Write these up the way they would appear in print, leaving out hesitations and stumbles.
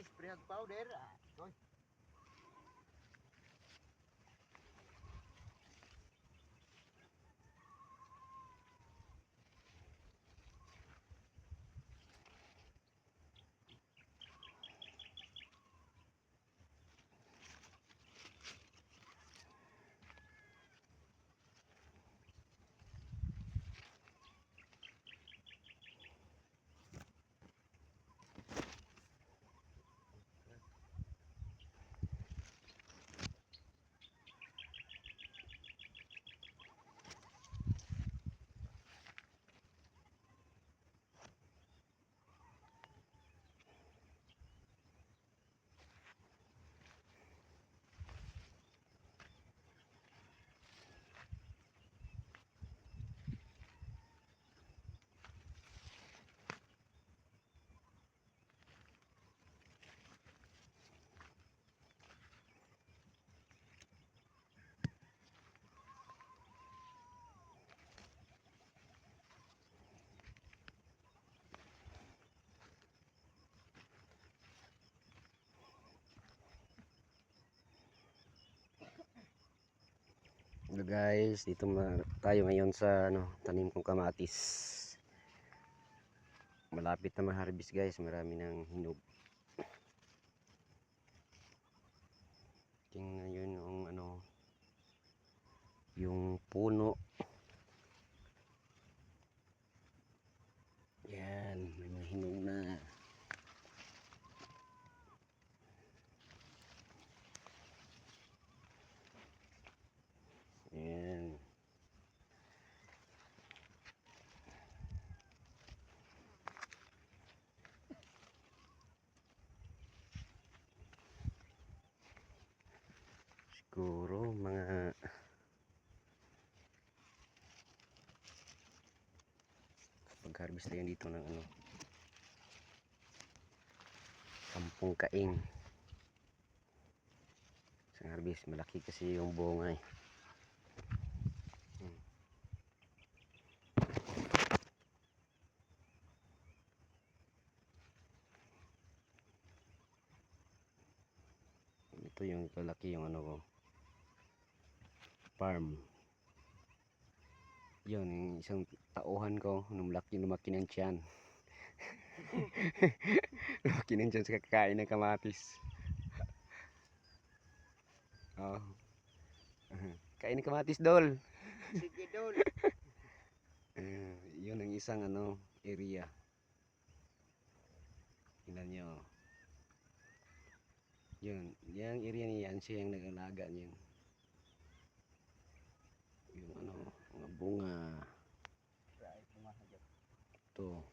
spray powder. Doy. Hello guys, dito tayo ngayon sa tanim kong kamatis. Malapit na ma-harvest guys, marami ng hinog. Tingnan yun yung puno. Yan, may mga hinog na. Yan. Siguro mga pag-harvest na yan dito ng 10 kaing. Isang harvest, malaki kasi yung bunga eh. Ito yung kalaki yung ko farm. Yun, yung isang tauhan ko nung lumaki ng tiyan. Lumaki ng tiyan sa kakain ng kamatis. Oh. Kain ng kamatis, Dol. Sige, Dol. Yun ang isang area. Tingnan nyo. Yun, yung area niyan, siya yung nag-alaga niyan. Yung mga bunga. Ito.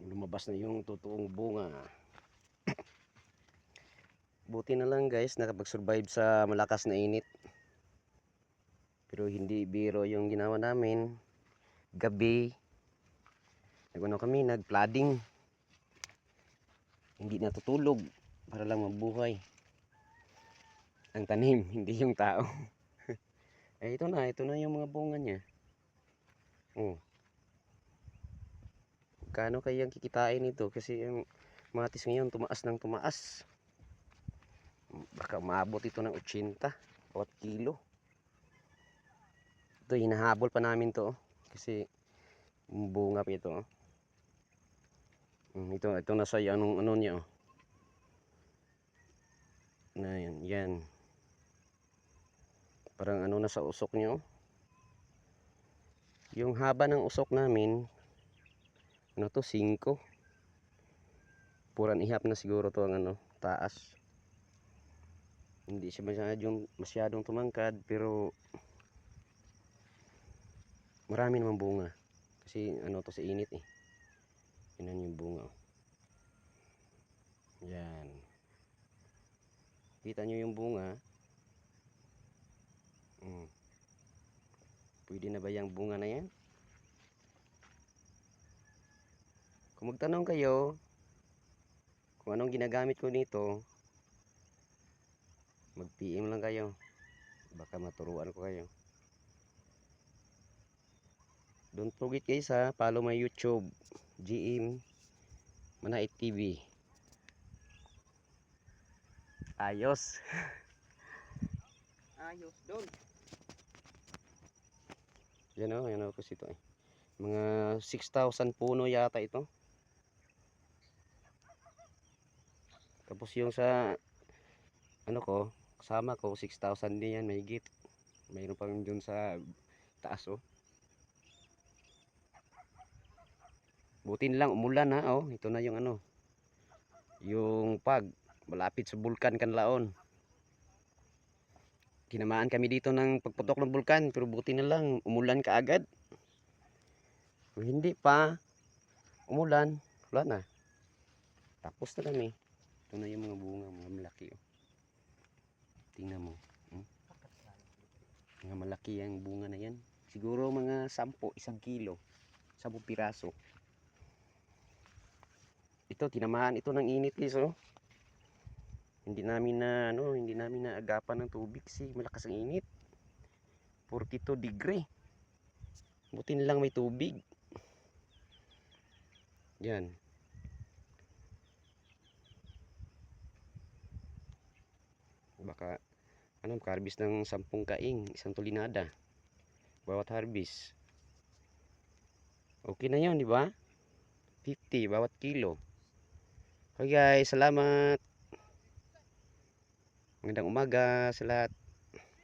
Lumabas na yung totoong bunga. Buti na lang guys, nakapag-survive sa malakas na init. Pero hindi biro yung ginawa namin. Gabi, kami, nag-flooding. Hindi natutulog para lang mabuhay ang tanim, hindi yung tao. Ito na yung mga bunga niya. Oh. Kano kayang kikitain ito kasi yung matis ngayon tumaas ng tumaas. Baka maabot ito ng 80 bawat kilo. Ito hinahabol pa namin to kasi bunga pa ito. Ito nasa anong niya na yan. Parang nasa usok niyo. Yung haba ng usok namin 5. Puran ihap na siguro to ang taas. Hindi siya masyadong tumangkad pero marami naman bunga. Kasi to sa init eh. Yan yung bunga. Yan. Kita nyo yung bunga. Pwede na ba yung bunga na yan? Kung magtanong kayo kung anong ginagamit ko nito, mag-PM lang kayo. Baka maturuan ko kayo. Don't forget guys follow my YouTube, GM Manait TV. Ayos. Ayos doon. Yan o kasi ito eh. Mga 6,000 puno yata ito. Tapos yung sa ano ko, kasama ko 6,000 din yan, mahigit. Mayroon pang dun sa taas oh. Buti lang umulan ha oh. Ito na yung ano. Yung malapit sa bulkan Kanlaon. Tinamaan kami dito ng pagputok ng bulkan, pero buti na lang umulan kaagad. Kung hindi pa umulan, wala na. Tapos na kami. Ito na yung mga bunga, mga malaki oh. Tingnan mo. Mga malaki ang bunga na yan. Siguro mga 10, 1 kilo. 10 piraso. Ito, tinamaan ito ng init guys oh. Hindi namin na agapan ng tubig kasi malakas ang init. 42 degree. Buti na lang may tubig. Yan. Baka harvest ng 10 kaing, 1 tulinada bawat harvest. Okay na 'yon, di ba? 50 bawat kilo. Okay guys, salamat. Magandang umaga sa lahat.